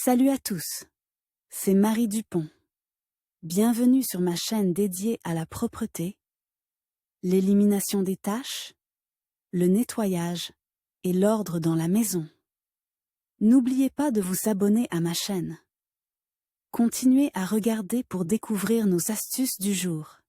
Salut à tous, c'est Marie Dupont. Bienvenue sur ma chaîne dédiée à la propreté, l'élimination des taches, le nettoyage et l'ordre dans la maison. N'oubliez pas de vous abonner à ma chaîne. Continuez à regarder pour découvrir nos astuces du jour.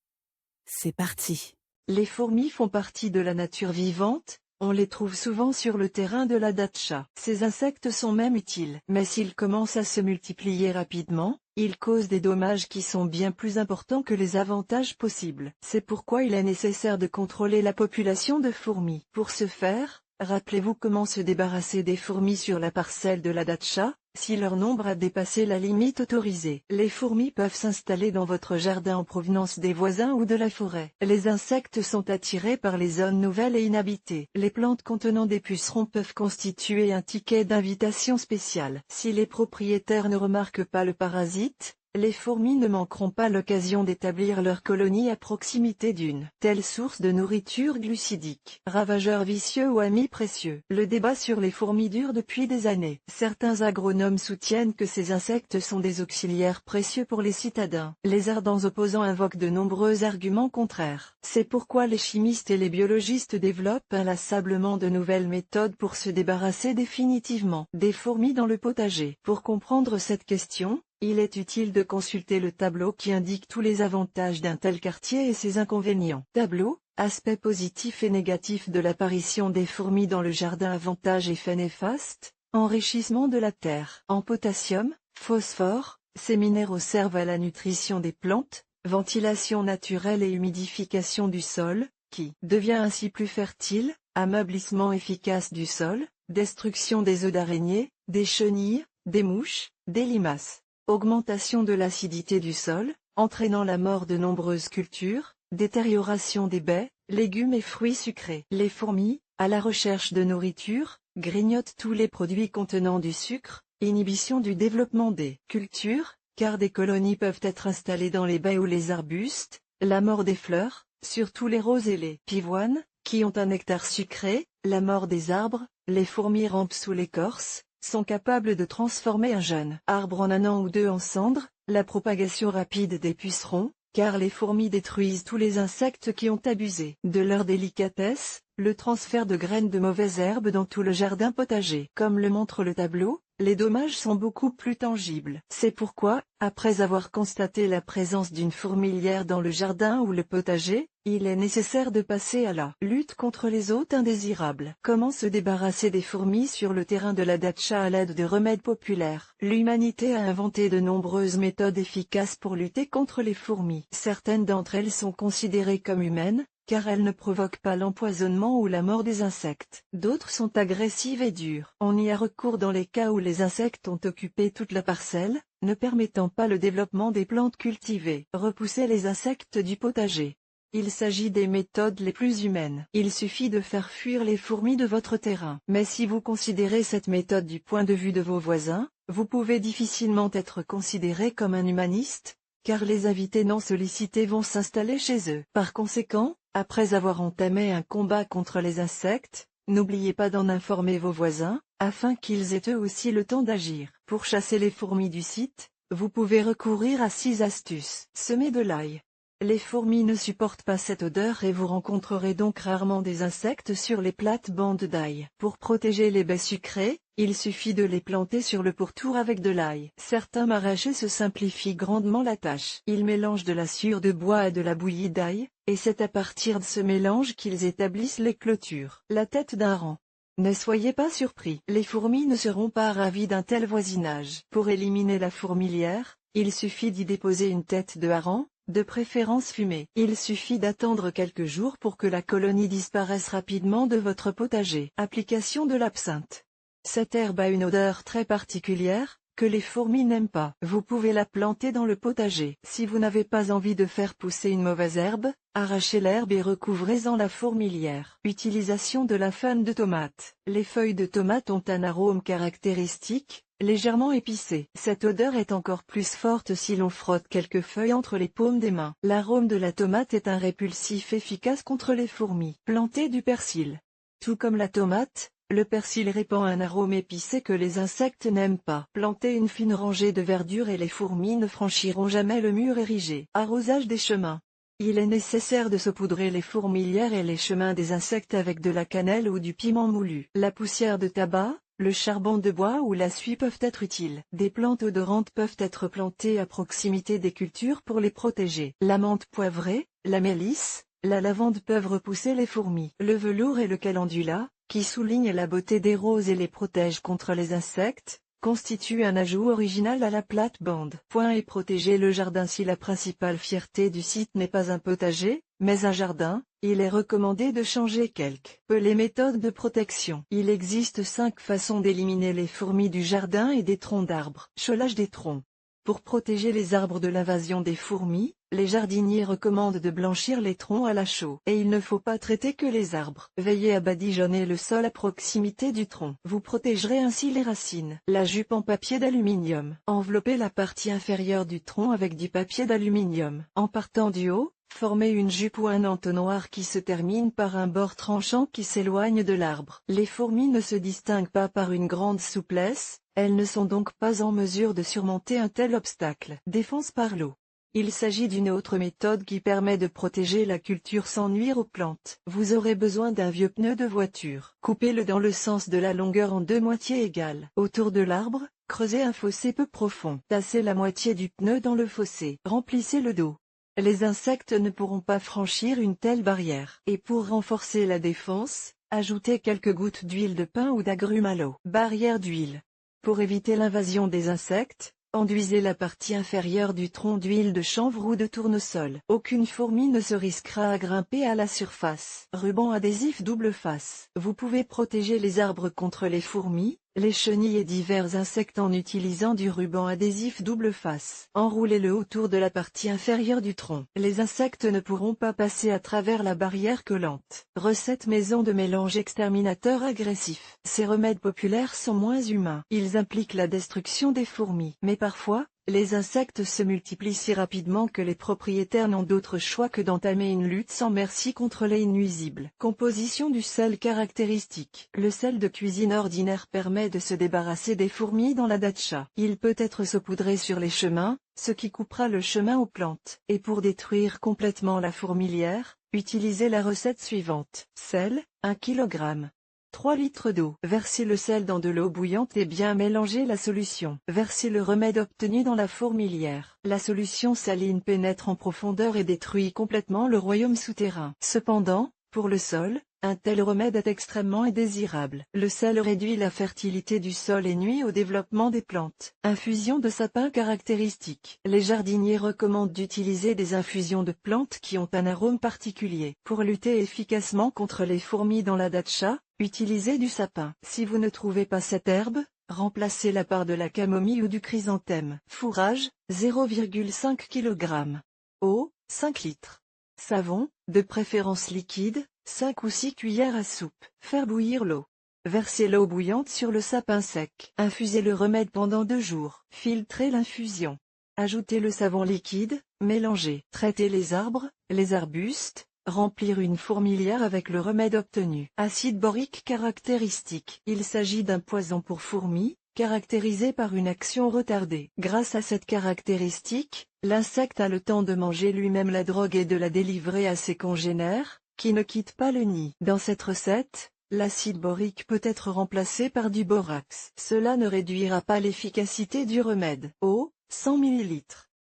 C'est parti. Les fourmis font partie de la nature vivante, on les trouve souvent sur le terrain de la datcha. Ces insectes sont même utiles. Mais s'ils commencent à se multiplier rapidement, ils causent des dommages qui sont bien plus importants que les avantages possibles. C'est pourquoi il est nécessaire de contrôler la population de fourmis. Pour ce faire, rappelez-vous comment se débarrasser des fourmis sur la parcelle de la datcha, si leur nombre a dépassé la limite autorisée. Les fourmis peuvent s'installer dans votre jardin en provenance des voisins ou de la forêt. Les insectes sont attirés par les zones nouvelles et inhabitées. Les plantes contenant des pucerons peuvent constituer un ticket d'invitation spécial. Si les propriétaires ne remarquent pas le parasite, les fourmis ne manqueront pas l'occasion d'établir leur colonie à proximité d'une telle source de nourriture glucidique. Ravageurs vicieux ou amis précieux. Le débat sur les fourmis dure depuis des années. Certains agronomes soutiennent que ces insectes sont des auxiliaires précieux pour les citadins. Les ardents opposants invoquent de nombreux arguments contraires. C'est pourquoi les chimistes et les biologistes développent inlassablement de nouvelles méthodes pour se débarrasser définitivement des fourmis dans le potager. Pour comprendre cette question, il est utile de consulter le tableau qui indique tous les avantages d'un tel quartier et ses inconvénients. Tableau, aspect positif et négatif de l'apparition des fourmis dans le jardin. Avantages et effets néfastes, enrichissement de la terre en potassium, phosphore, ces minéraux servent à la nutrition des plantes, ventilation naturelle et humidification du sol, qui devient ainsi plus fertile, ameublissement efficace du sol, destruction des œufs d'araignées, des chenilles, des mouches, des limaces. Augmentation de l'acidité du sol, entraînant la mort de nombreuses cultures, détérioration des baies, légumes et fruits sucrés. Les fourmis, à la recherche de nourriture, grignotent tous les produits contenant du sucre, inhibition du développement des cultures, car des colonies peuvent être installées dans les baies ou les arbustes, la mort des fleurs, surtout les roses et les pivoines, qui ont un nectar sucré, la mort des arbres, les fourmis rampent sous l'écorce, sont capables de transformer un jeune arbre en un an ou deux en cendres, la propagation rapide des pucerons, car les fourmis détruisent tous les insectes qui ont abusé de leur délicatesse, le transfert de graines de mauvaises herbes dans tout le jardin potager. Comme le montre le tableau, les dommages sont beaucoup plus tangibles. C'est pourquoi, après avoir constaté la présence d'une fourmilière dans le jardin ou le potager, il est nécessaire de passer à la lutte contre les hôtes indésirables. Comment se débarrasser des fourmis sur le terrain de la datcha à l'aide de remèdes populaires? L'humanité a inventé de nombreuses méthodes efficaces pour lutter contre les fourmis. Certaines d'entre elles sont considérées comme humaines, car elles ne provoquent pas l'empoisonnement ou la mort des insectes. D'autres sont agressives et dures. On y a recours dans les cas où les insectes ont occupé toute la parcelle, ne permettant pas le développement des plantes cultivées. Repousser les insectes du potager. Il s'agit des méthodes les plus humaines. Il suffit de faire fuir les fourmis de votre terrain. Mais si vous considérez cette méthode du point de vue de vos voisins, vous pouvez difficilement être considéré comme un humaniste, car les invités non sollicités vont s'installer chez eux. Par conséquent, après avoir entamé un combat contre les insectes, n'oubliez pas d'en informer vos voisins, afin qu'ils aient eux aussi le temps d'agir. Pour chasser les fourmis du site, vous pouvez recourir à 6 astuces. Semer de l'ail. Les fourmis ne supportent pas cette odeur et vous rencontrerez donc rarement des insectes sur les plates-bandes d'ail. Pour protéger les baies sucrées, il suffit de les planter sur le pourtour avec de l'ail. Certains maraîchers se simplifient grandement la tâche. Ils mélangent de la sciure de bois et de la bouillie d'ail, et c'est à partir de ce mélange qu'ils établissent les clôtures. La tête d'un rang. Ne soyez pas surpris. Les fourmis ne seront pas ravies d'un tel voisinage. Pour éliminer la fourmilière, il suffit d'y déposer une tête de hareng, de préférence fumée. Il suffit d'attendre quelques jours pour que la colonie disparaisse rapidement de votre potager. Application de l'absinthe. Cette herbe a une odeur très particulière, que les fourmis n'aiment pas. Vous pouvez la planter dans le potager. Si vous n'avez pas envie de faire pousser une mauvaise herbe, arrachez l'herbe et recouvrez-en la fourmilière. Utilisation de la fan de tomate. Les feuilles de tomate ont un arôme caractéristique, légèrement épicé. Cette odeur est encore plus forte si l'on frotte quelques feuilles entre les paumes des mains. L'arôme de la tomate est un répulsif efficace contre les fourmis. Planter du persil. Tout comme la tomate, Le persil répand un arôme épicé que les insectes n'aiment pas. Plantez une fine rangée de verdure et les fourmis ne franchiront jamais le mur érigé. Arrosage des chemins. Il est nécessaire de saupoudrer les fourmilières et les chemins des insectes avec de la cannelle ou du piment moulu. La poussière de tabac, le charbon de bois ou la suie peuvent être utiles. Des plantes odorantes peuvent être plantées à proximité des cultures pour les protéger. La menthe poivrée, la mélisse, la lavande peuvent repousser les fourmis. Le velours et le calendula, qui soulignent la beauté des roses et les protègent contre les insectes, constituent un ajout original à la plate-bande. Point et protéger le jardin. Si la principale fierté du site n'est pas un potager, mais un jardin, il est recommandé de changer quelque peu les méthodes de protection. Il existe 5 façons d'éliminer les fourmis du jardin et des troncs d'arbres. Cholage des troncs. Pour protéger les arbres de l'invasion des fourmis, les jardiniers recommandent de blanchir les troncs à la chaux. Et il ne faut pas traiter que les arbres. Veillez à badigeonner le sol à proximité du tronc. Vous protégerez ainsi les racines. La jupe en papier d'aluminium. Enveloppez la partie inférieure du tronc avec du papier d'aluminium. En partant du haut, formez une jupe ou un entonnoir qui se termine par un bord tranchant qui s'éloigne de l'arbre. Les fourmis ne se distinguent pas par une grande souplesse, elles ne sont donc pas en mesure de surmonter un tel obstacle. Défense par l'eau. Il s'agit d'une autre méthode qui permet de protéger la culture sans nuire aux plantes. Vous aurez besoin d'un vieux pneu de voiture. Coupez-le dans le sens de la longueur en 2 moitiés égales. Autour de l'arbre, creusez un fossé peu profond. Tassez la moitié du pneu dans le fossé. Remplissez le dos. Les insectes ne pourront pas franchir une telle barrière. Et pour renforcer la défense, ajoutez quelques gouttes d'huile de pin ou d'agrumes à l'eau. Barrière d'huile. Pour éviter l'invasion des insectes, enduisez la partie inférieure du tronc d'huile de chanvre ou de tournesol. Aucune fourmi ne se risquera à grimper à la surface. Ruban adhésif double face. Vous pouvez protéger les arbres contre les fourmis, les chenilles et divers insectes en utilisant du ruban adhésif double face. Enroulez-le autour de la partie inférieure du tronc. Les insectes ne pourront pas passer à travers la barrière collante. Recette maison de mélange exterminateur agressif. Ces remèdes populaires sont moins humains. Ils impliquent la destruction des fourmis. Mais parfois, les insectes se multiplient si rapidement que les propriétaires n'ont d'autre choix que d'entamer une lutte sans merci contre les nuisibles. Composition du sel caractéristique. Le sel de cuisine ordinaire permet de se débarrasser des fourmis dans la datcha. Il peut être saupoudré sur les chemins, ce qui coupera le chemin aux plantes. Et pour détruire complètement la fourmilière, utilisez la recette suivante. Sel, 1 kg. 3 litres d'eau. Versez le sel dans de l'eau bouillante et bien mélangez la solution. Versez le remède obtenu dans la fourmilière. La solution saline pénètre en profondeur et détruit complètement le royaume souterrain. Cependant, pour le sol, un tel remède est extrêmement indésirable. Le sel réduit la fertilité du sol et nuit au développement des plantes. Infusion de sapin caractéristique. Les jardiniers recommandent d'utiliser des infusions de plantes qui ont un arôme particulier. Pour lutter efficacement contre les fourmis dans la datcha, utilisez du sapin. Si vous ne trouvez pas cette herbe, remplacez la par de la camomille ou du chrysanthème. Fourrage, 0,5 kg. Eau, 5 litres. Savon, de préférence liquide, 5 ou 6 cuillères à soupe. Faire bouillir l'eau. Versez l'eau bouillante sur le sapin sec. Infusez le remède pendant 2 jours. Filtrez l'infusion. Ajoutez le savon liquide, mélangez. Traitez les arbres, les arbustes. Remplir une fourmilière avec le remède obtenu. Acide borique caractéristique. Il s'agit d'un poison pour fourmis, caractérisé par une action retardée. Grâce à cette caractéristique, l'insecte a le temps de manger lui-même la drogue et de la délivrer à ses congénères, qui ne quittent pas le nid. Dans cette recette, l'acide borique peut être remplacé par du borax. Cela ne réduira pas l'efficacité du remède. Eau, 100 ml.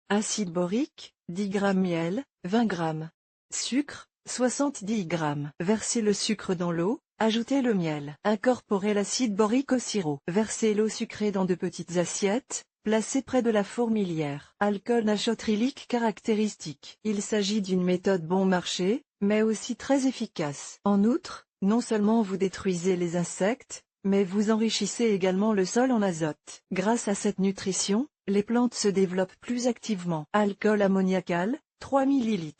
Acide borique, 10 g miel, 20 g. Sucre, 70 g. Versez le sucre dans l'eau, ajoutez le miel. Incorporez l'acide borique au sirop. Versez l'eau sucrée dans de petites assiettes, placées près de la fourmilière. Alcool natrhylique caractéristique. Il s'agit d'une méthode bon marché, mais aussi très efficace. En outre, non seulement vous détruisez les insectes, mais vous enrichissez également le sol en azote. Grâce à cette nutrition, les plantes se développent plus activement. Alcool ammoniacal, 3 ml.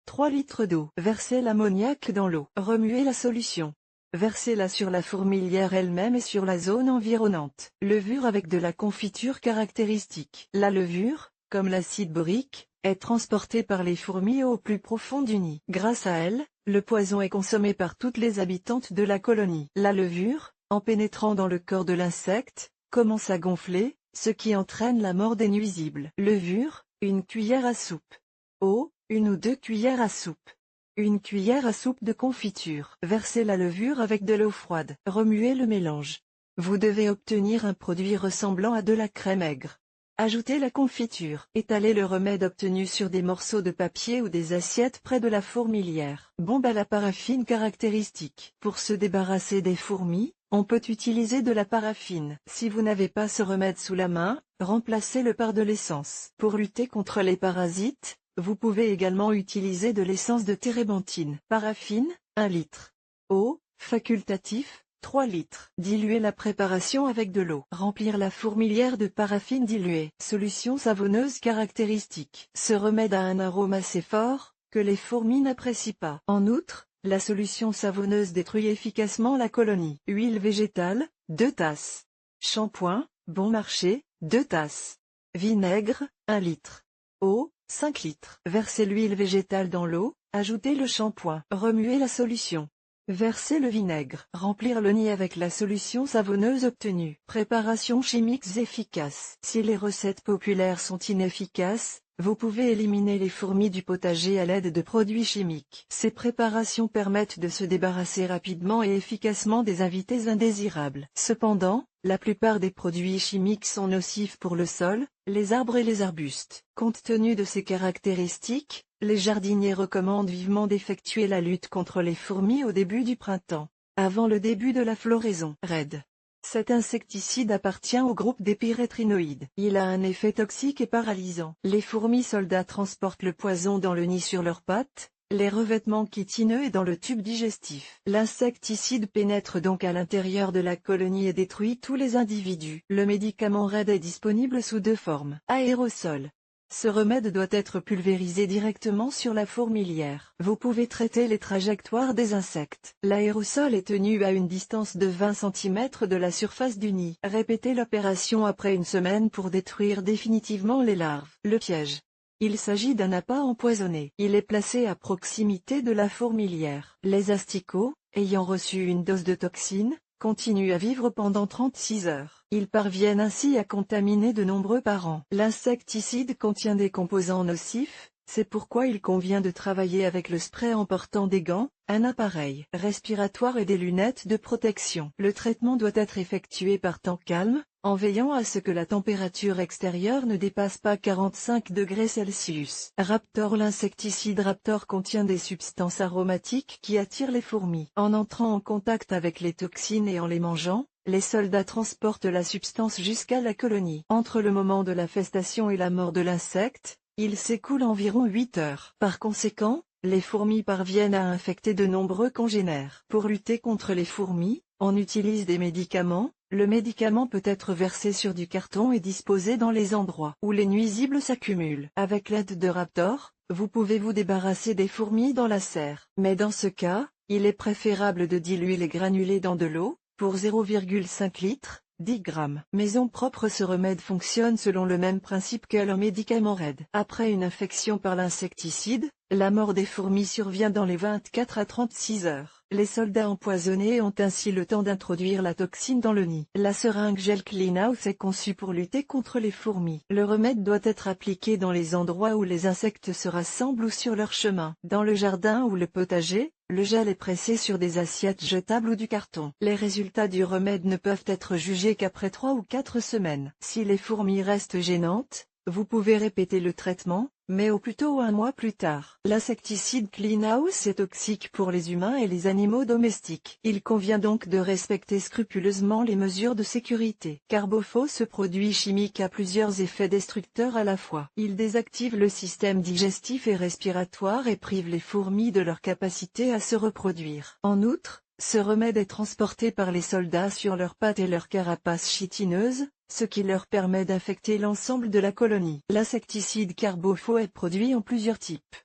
3 litres d'eau. Versez l'ammoniac dans l'eau. Remuez la solution. Versez-la sur la fourmilière elle-même et sur la zone environnante. Levure avec de la confiture caractéristique. La levure, comme l'acide borique, est transportée par les fourmis au plus profond du nid. Grâce à elle, le poison est consommé par toutes les habitantes de la colonie. La levure, en pénétrant dans le corps de l'insecte, commence à gonfler, ce qui entraîne la mort des nuisibles. Levure, 1 cuillère à soupe. Eau, 1 ou 2 cuillères à soupe. 1 cuillère à soupe de confiture. Versez la levure avec de l'eau froide. Remuez le mélange. Vous devez obtenir un produit ressemblant à de la crème aigre. Ajoutez la confiture. Étalez le remède obtenu sur des morceaux de papier ou des assiettes près de la fourmilière. Bombe à la paraffine caractéristique. Pour se débarrasser des fourmis, on peut utiliser de la paraffine. Si vous n'avez pas ce remède sous la main, remplacez-le par de l'essence. Pour lutter contre les parasites, vous pouvez également utiliser de l'essence de térébenthine. Paraffine, 1 litre. Eau, facultatif, 3 litres. Diluer la préparation avec de l'eau. Remplir la fourmilière de paraffine diluée. Solution savonneuse caractéristique. Ce remède a un arôme assez fort, que les fourmis n'apprécient pas. En outre, la solution savonneuse détruit efficacement la colonie. Huile végétale, 2 tasses. Shampoing, bon marché, 2 tasses. Vinaigre, 1 litre. Eau, 5 litres. Versez l'huile végétale dans l'eau, ajoutez le shampoing. Remuez la solution. Versez le vinaigre. Remplir le nid avec la solution savonneuse obtenue. Préparations chimiques efficaces. Si les recettes populaires sont inefficaces, vous pouvez éliminer les fourmis du potager à l'aide de produits chimiques. Ces préparations permettent de se débarrasser rapidement et efficacement des invités indésirables. Cependant, la plupart des produits chimiques sont nocifs pour le sol, les arbres et les arbustes. Compte tenu de ces caractéristiques, les jardiniers recommandent vivement d'effectuer la lutte contre les fourmis au début du printemps, avant le début de la floraison. RAID. Cet insecticide appartient au groupe des pyrétrinoïdes. Il a un effet toxique et paralysant. Les fourmis soldats transportent le poison dans le nid sur leurs pattes, les revêtements chitineux et dans le tube digestif. L'insecticide pénètre donc à l'intérieur de la colonie et détruit tous les individus. Le médicament RAID est disponible sous 2 formes. Aérosol. Ce remède doit être pulvérisé directement sur la fourmilière. Vous pouvez traiter les trajectoires des insectes. L'aérosol est tenu à une distance de 20 cm de la surface du nid. Répétez l'opération après 1 semaine pour détruire définitivement les larves. Le piège. Il s'agit d'un appât empoisonné. Il est placé à proximité de la fourmilière. Les asticots, ayant reçu une dose de toxine, continuent à vivre pendant 36 heures. Ils parviennent ainsi à contaminer de nombreux parents. L'insecticide contient des composants nocifs, c'est pourquoi il convient de travailler avec le spray en portant des gants, un appareil respiratoire et des lunettes de protection. Le traitement doit être effectué par temps calme, en veillant à ce que la température extérieure ne dépasse pas 45 degrés Celsius. Raptor. L'insecticide Raptor contient des substances aromatiques qui attirent les fourmis. En entrant en contact avec les toxines et en les mangeant, les soldats transportent la substance jusqu'à la colonie. Entre le moment de l'infestation et la mort de l'insecte, il s'écoule environ 8 heures. Par conséquent, les fourmis parviennent à infecter de nombreux congénères. Pour lutter contre les fourmis, on utilise des médicaments. Le médicament peut être versé sur du carton et disposé dans les endroits où les nuisibles s'accumulent. Avec l'aide de Raptor, vous pouvez vous débarrasser des fourmis dans la serre. Mais dans ce cas, il est préférable de diluer les granulés dans de l'eau, pour 0,5 litres, 10 grammes. Maison propre. Ce remède fonctionne selon le même principe que le médicament RAID. Après une infection par l'insecticide, la mort des fourmis survient dans les 24 à 36 heures. Les soldats empoisonnés ont ainsi le temps d'introduire la toxine dans le nid. La seringue Gel Clean House est conçue pour lutter contre les fourmis. Le remède doit être appliqué dans les endroits où les insectes se rassemblent ou sur leur chemin. Dans le jardin ou le potager, le gel est pressé sur des assiettes jetables ou du carton. Les résultats du remède ne peuvent être jugés qu'après 3 ou 4 semaines. Si les fourmis restent gênantes, vous pouvez répéter le traitement, mais au plus tôt 1 mois plus tard. L'insecticide Clean House est toxique pour les humains et les animaux domestiques. Il convient donc de respecter scrupuleusement les mesures de sécurité. Carbofos. Ce produit chimique a plusieurs effets destructeurs à la fois. Il désactive le système digestif et respiratoire et prive les fourmis de leur capacité à se reproduire. En outre, ce remède est transporté par les soldats sur leurs pattes et leurs carapaces chitineuses, ce qui leur permet d'infecter l'ensemble de la colonie. L'insecticide Carbofos est produit en plusieurs types.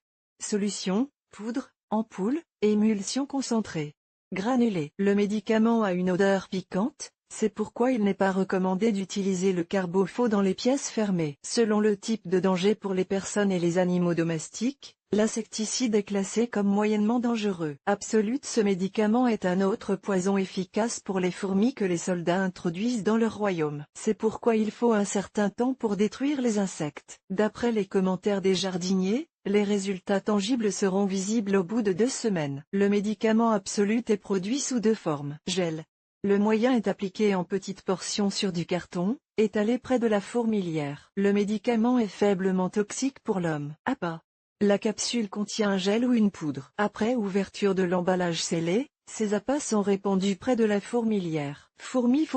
Solution, poudre, ampoule, émulsion concentrée. Granulé. Le médicament a une odeur piquante, C'est pourquoi il n'est pas recommandé d'utiliser le carbofo dans les pièces fermées. Selon le type de danger pour les personnes et les animaux domestiques, l'insecticide est classé comme moyennement dangereux. Absolute, ce médicament est un autre poison efficace pour les fourmis que les soldats introduisent dans leur royaume. C'est pourquoi il faut un certain temps pour détruire les insectes. D'après les commentaires des jardiniers, les résultats tangibles seront visibles au bout de 2 semaines. Le médicament Absolute est produit sous 2 formes. Gel. Le moyen est appliqué en petites portions sur du carton, étalé près de la fourmilière. Le médicament est faiblement toxique pour l'homme. APA. La capsule contient un gel ou une poudre. Après ouverture de l'emballage scellé, ces appâts sont répandus près de la fourmilière. Fourmi.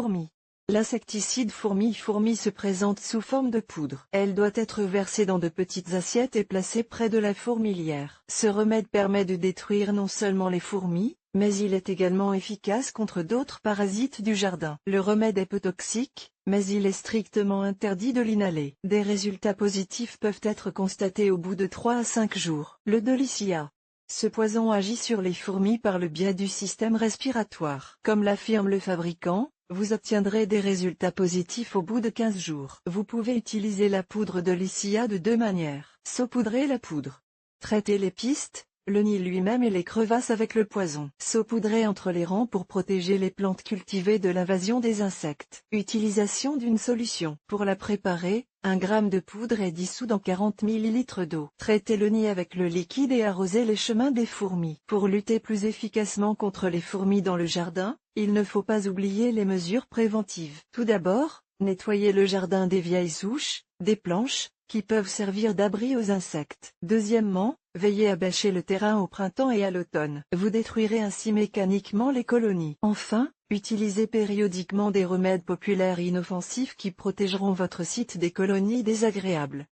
L'insecticide fourmi se présente sous forme de poudre. Elle doit être versée dans de petites assiettes et placée près de la fourmilière. Ce remède permet de détruire non seulement les fourmis, mais il est également efficace contre d'autres parasites du jardin. Le remède est peu toxique, mais il est strictement interdit de l'inhaler. Des résultats positifs peuvent être constatés au bout de 3 à 5 jours. Le Dolicia. Ce poison agit sur les fourmis par le biais du système respiratoire. Comme l'affirme le fabricant, vous obtiendrez des résultats positifs au bout de 15 jours. Vous pouvez utiliser la poudre Dolicia de 2 manières. Saupoudrer la poudre. Traiter les pistes, le nid lui-même et les crevasses avec le poison. Saupoudrer entre les rangs pour protéger les plantes cultivées de l'invasion des insectes. Utilisation d'une solution. Pour la préparer, 1 gramme de poudre est dissous dans 40 ml d'eau. Traitez le nid avec le liquide et arrosez les chemins des fourmis. Pour lutter plus efficacement contre les fourmis dans le jardin, il ne faut pas oublier les mesures préventives. Tout d'abord, nettoyez le jardin des vieilles souches, des planches, qui peuvent servir d'abri aux insectes. Deuxièmement, veillez à bâcher le terrain au printemps et à l'automne. Vous détruirez ainsi mécaniquement les colonies. Enfin, utilisez périodiquement des remèdes populaires inoffensifs qui protégeront votre site des colonies désagréables.